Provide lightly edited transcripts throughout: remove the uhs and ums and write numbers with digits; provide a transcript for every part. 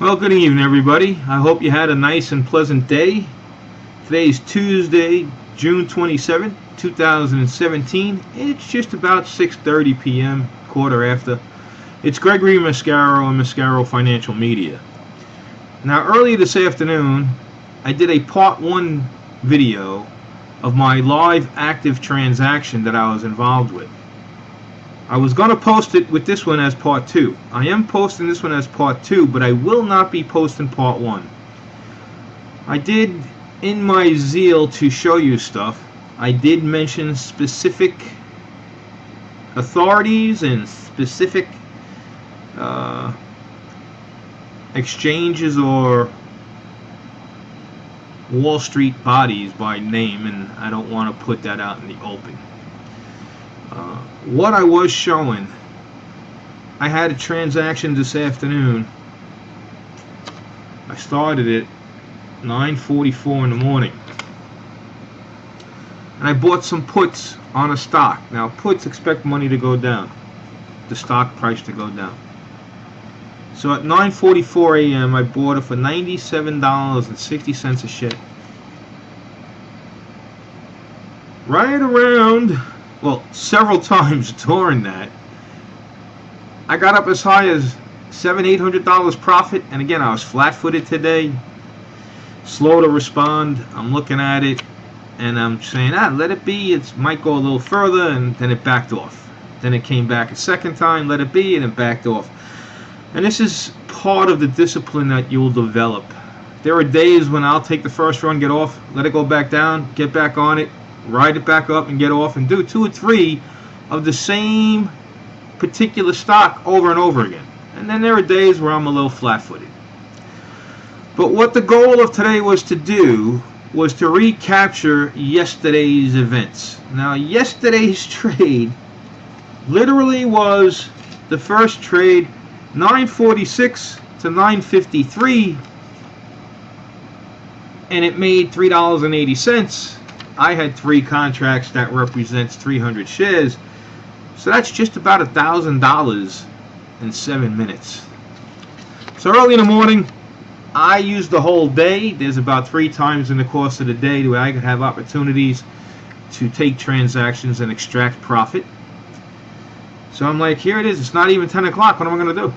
Well, good evening, everybody. I hope you had a nice and pleasant day. Today is Tuesday, June 27th, 2017. It's just about 6:30 p.m., quarter after. It's Gregory Mascaro and Mascaro Financial Media. Now, earlier this afternoon, I did a part 1 video of my live active transaction that I was involved with. I was going to post it with this one as part 2. I am posting this one as part 2, but I will not be posting part 1. I did, in my zeal to show you stuff, I did mention specific authorities and specific exchanges or Wall Street bodies by name, and I don't want to put that out in the open. What I was showing, I had a transaction this afternoon. I started it 9:44 in the morning, and I bought some puts on a stock. Now, puts expect money to go down, the stock price to go down. So at 9:44 a.m. I bought it for $97.60 a share. Right around, well, several times during that, I got up as high as $700-800 profit, and again, I was flat-footed today, slow to respond. I'm looking at it, and I'm saying, let it be. It might go a little further, and then it backed off. Then it came back a second time, let it be, and it backed off. And this is part of the discipline that you'll develop. There are days when I'll take the first run, get off, let it go back down, get back on it, ride it back up and get off, and do 2 or 3 of the same particular stock over and over again. And then there are days where I'm a little flat-footed. But what the goal of today was to do was to recapture yesterday's events. Now, yesterday's trade literally was the first trade, 946 to 953, and it made $3.80. I had 3 contracts that represents 300 shares, so that's just about $1,000 in 7 minutes. So early in the morning, I used the whole day. There's about 3 times in the course of the day where I could have opportunities to take transactions and extract profit. So I'm like, here it is. It's not even 10 o'clock. What am I going to do?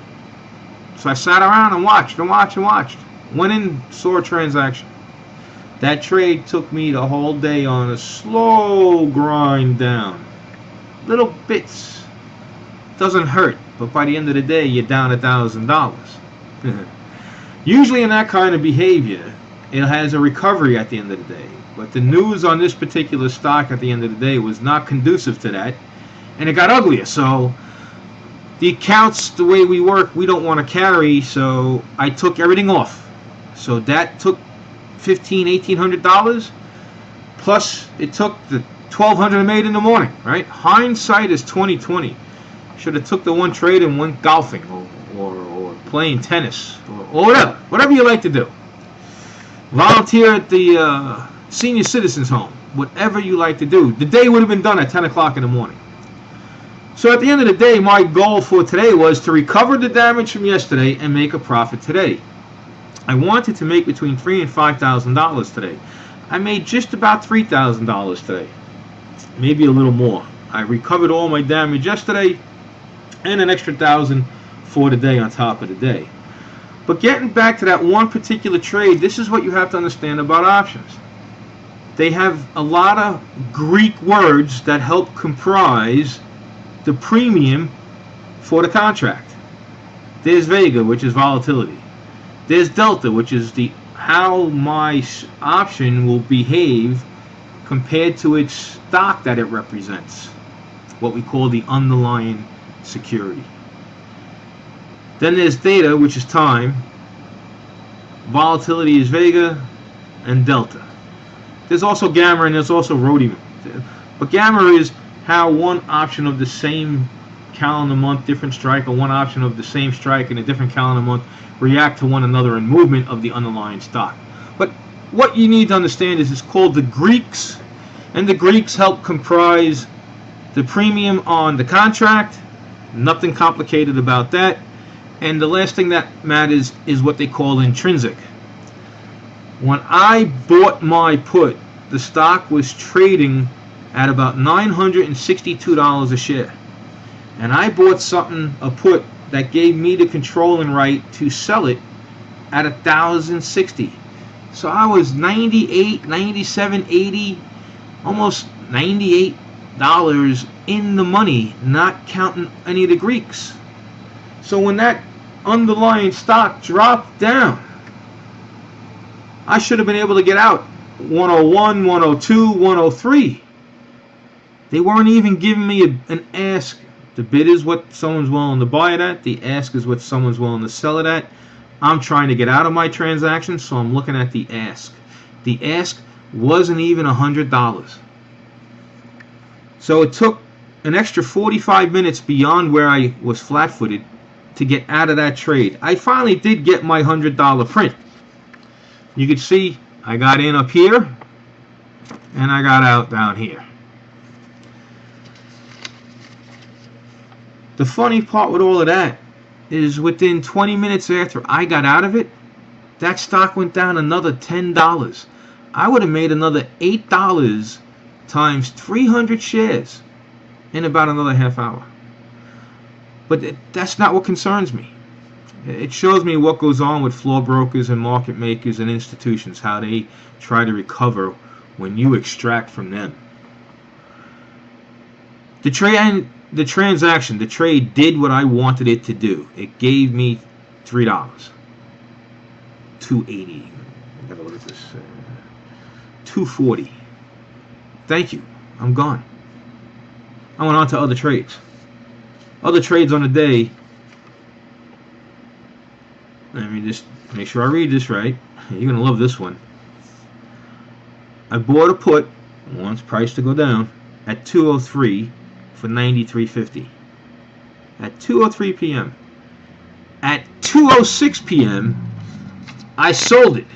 So I sat around and watched and watched and watched. Went in, saw a transaction. That trade took me the whole day on a slow grind down. Little bits. Doesn't hurt, but by the end of the day, you're down $1,000. Usually in that kind of behavior, it has a recovery at the end of the day. But the news on this particular stock at the end of the day was not conducive to that, and it got uglier. So the accounts, the way we work, we don't want to carry, so I took everything off. So that took $1,500-1,800, plus it took the $1,200 I made in the morning, right? Hindsight is 20/20. Should have took the one trade and went golfing or playing tennis or whatever you like to do. Volunteer at the senior citizens home, whatever you like to do. The day would have been done at 10 o'clock in the morning. So at the end of the day, my goal for today was to recover the damage from yesterday and make a profit today. I wanted to make between $3,000 and $5,000 today. I made just about $3,000 today, maybe a little more. I recovered all my damage yesterday and an extra $1,000 for the day on top of the day. But getting back to that one particular trade, this is what you have to understand about options. They have a lot of Greek words that help comprise the premium for the contract. There's Vega, which is volatility. There's delta, which is how my option will behave compared to its stock that it represents, what we call the underlying security. Then there's data, which is time. Volatility is Vega and delta. There's also gamma and there's also rhodium. But gamma is how one option of the same calendar month, different strike, or one option of the same strike in a different calendar month react to one another in movement of the underlying stock. But what you need to understand is it's called the Greeks, and the Greeks help comprise the premium on the contract. Nothing complicated about that. And the last thing that matters is what they call intrinsic. When I bought my put, the stock was trading at about $962 a share. And I bought a put that gave me the controlling right to sell it at $1,060. So I was 98, 97, 80, almost $98 in the money, not counting any of the Greeks. So when that underlying stock dropped down, I should have been able to get out 101, 102, 103. They weren't even giving me an ask. The bid is what someone's willing to buy it at. The ask is what someone's willing to sell it at. I'm trying to get out of my transaction, so I'm looking at the ask. The ask wasn't even $100. So it took an extra 45 minutes beyond where I was flat-footed to get out of that trade. I finally did get my $100 print. You can see I got in up here and I got out down here. The funny part with all of that is within 20 minutes after I got out of it, that stock went down another $10. I would have made another $8 times 300 shares in about another half hour. But that's not what concerns me. It shows me what goes on with floor brokers and market makers and institutions, how they try to recover when you extract from them. The transaction, the trade did what I wanted it to do. It gave me $3. $2.80. I gotta look at this. $2.40. Thank you. I'm gone. I went on to other trades. Other trades on the day. Let me just make sure I read this right. You're gonna love this one. I bought a put, wants price to go down, at 203 for $93.50. At 2:03 p.m. At 2:06 p.m. I sold it.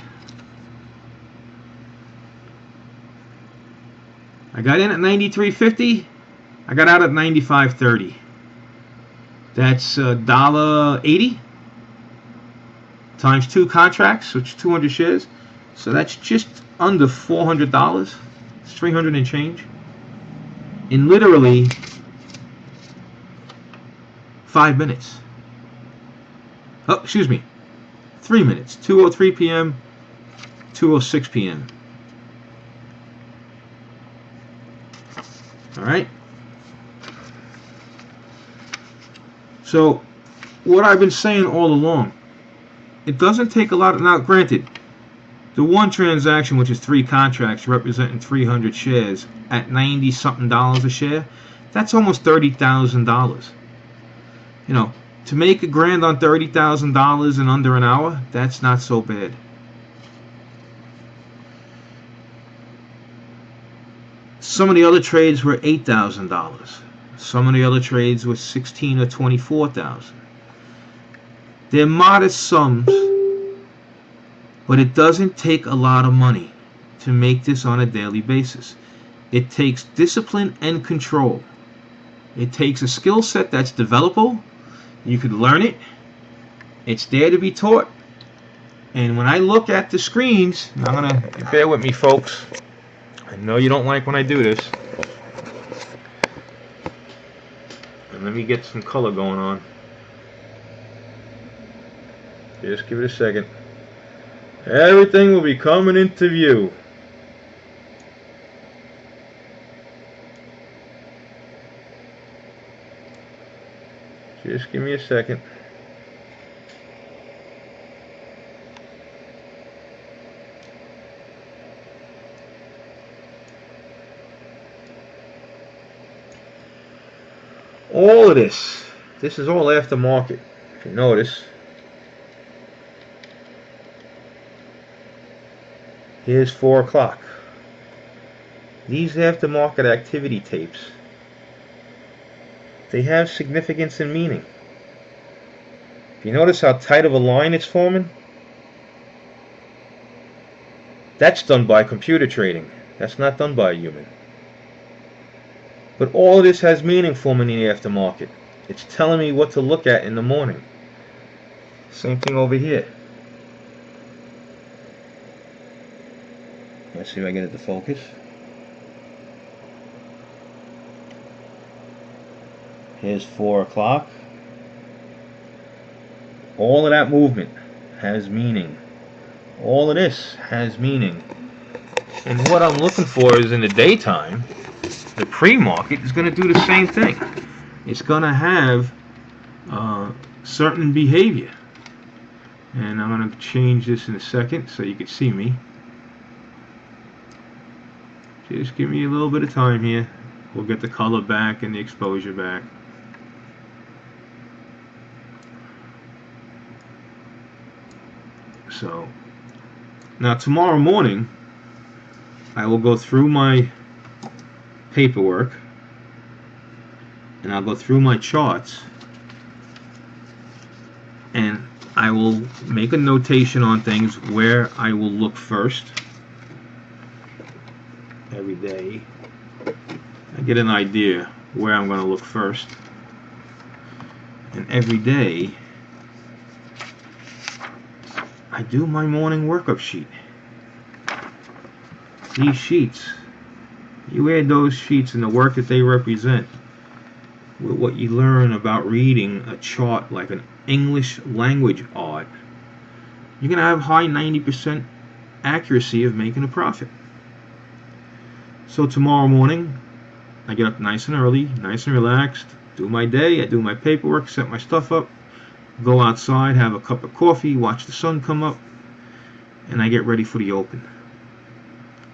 I got in at $93.50. I got out at $95.30. That's $1.80 times 2 contracts, which is 200 shares. So that's just under $400. It's 300 and change. In literally 5 minutes. Oh, excuse me. 3 minutes. 2:03 p.m. 2:06 p.m. All right. So, what I've been saying all along, it doesn't take a lot. Now, granted, the one transaction, which is 3 contracts representing 300 shares at $90-something a share, that's almost $30,000. You know, to make $1,000 on $30,000 in under an hour, that's not so bad. Some of the other trades were $8,000. Some of the other trades were $16,000 or $24,000. They're modest sums, but it doesn't take a lot of money to make this on a daily basis. It takes discipline and control. It takes a skill set that's developable. You could learn it. It's there to be taught. And when I look at the screens, I'm going to bear with me, folks. I know you don't like when I do this. And let me get some color going on. Just give it a second. Everything will be coming into view. Just give me a second. All of this is all aftermarket. If you notice, here's 4 o'clock. These aftermarket activity tapes, they have significance and meaning. If you notice how tight of a line it's forming, that's done by computer trading. That's not done by a human. But all of this has meaning for me in the aftermarket. It's telling me what to look at in the morning. Same thing over here. Let's see if I get it to focus. Here's 4 o'clock. All of that movement has meaning. All of this has meaning. And what I'm looking for is in the daytime, the pre-market is going to do the same thing. It's going to have certain behavior. And I'm going to change this in a second so you can see me. Just give me a little bit of time here. We'll get the color back and the exposure back. So, now tomorrow morning, I will go through my paperwork and I'll go through my charts and I will make a notation on things where I will look first. Every day I get an idea where I'm going to look first, and every day I do my morning workup sheet. These sheets, you add those sheets and the work that they represent with what you learn about reading a chart like an English language art, you're going to have high 90% accuracy of making a profit. So tomorrow morning, I get up nice and early, nice and relaxed, do my day, I do my paperwork, set my stuff up, go outside, have a cup of coffee, watch the sun come up, and I get ready for the open.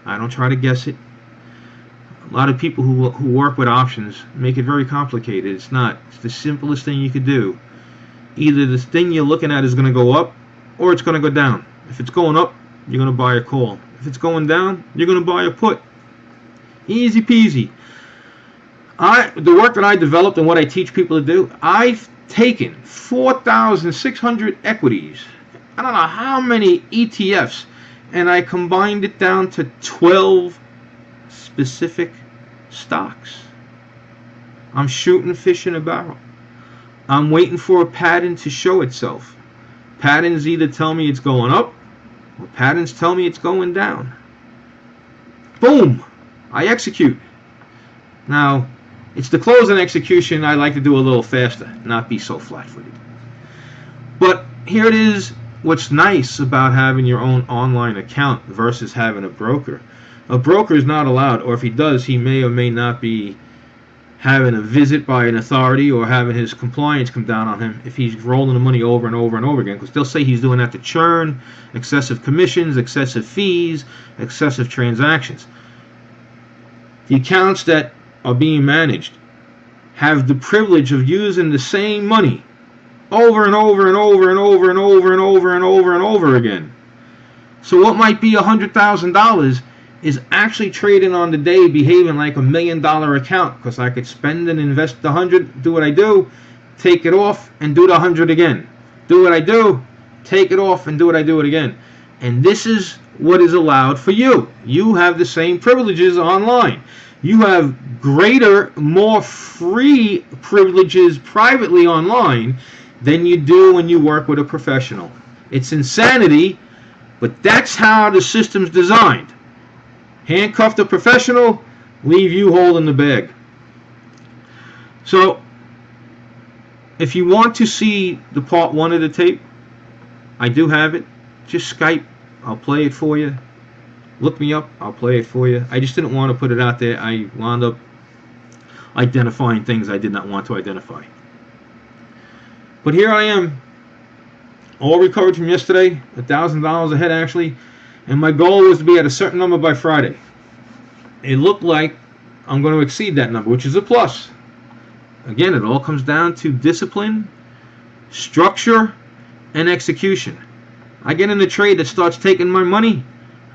I don't try to guess it. A lot of people who work with options make it very complicated. It's not. It's the simplest thing you could do. Either the thing you're looking at is going to go up or it's going to go down. If it's going up, you're going to buy a call. If it's going down, you're going to buy a put. Easy peasy. The work that I developed and what I teach people to do, I've taken 4,600 equities, I don't know how many ETFs, and I combined it down to 12 specific stocks. I'm shooting fish in a barrel. I'm waiting for a pattern to show itself. Patterns either tell me it's going up or patterns tell me it's going down. Boom! I execute. Now, it's the closing execution I like to do a little faster, not be so flat-footed. But here it is, what's nice about having your own online account versus having a broker. A broker is not allowed, or if he does, he may or may not be having a visit by an authority or having his compliance come down on him if he's rolling the money over and over and over again, because they'll say he's doing that to churn, excessive commissions, excessive fees, excessive transactions. The accounts that are being managed have the privilege of using the same money over and over and over and over and over and over and over and over again. So what might be $100,000 is actually trading on the day behaving like $1 million account, because I could spend and invest the 100, do what I do, take it off and do the 100 again. Do what I do, take it off and do what I do it again. And this is what is allowed for you. You have the same privileges online. You have greater, more free privileges privately online than you do when you work with a professional. It's insanity, but that's how the system's designed. Handcuff the professional, leave you holding the bag. So, if you want to see the part 1 of the tape, I do have it. Just Skype. I'll play it for you. Look me up. I'll play it for you. I just didn't want to put it out there. I wound up identifying things I did not want to identify. But here I am, all recovered from yesterday, $1,000 ahead actually, and my goal was to be at a certain number by Friday. It looked like I'm going to exceed that number, which is a plus. Again, it all comes down to discipline, structure, and execution. I get in a trade that starts taking my money,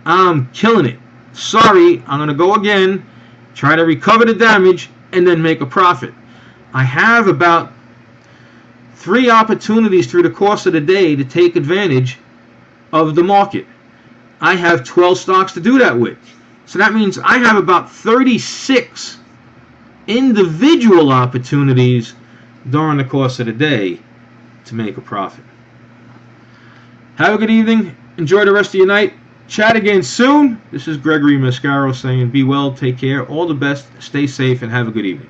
I'm killing it. Sorry, I'm going to go again, try to recover the damage, and then make a profit. I have about 3 opportunities through the course of the day to take advantage of the market. I have 12 stocks to do that with. So that means I have about 36 individual opportunities during the course of the day to make a profit. Have a good evening. Enjoy the rest of your night. Chat again soon. This is Gregory Mascaro saying be well, take care, all the best, stay safe, and have a good evening.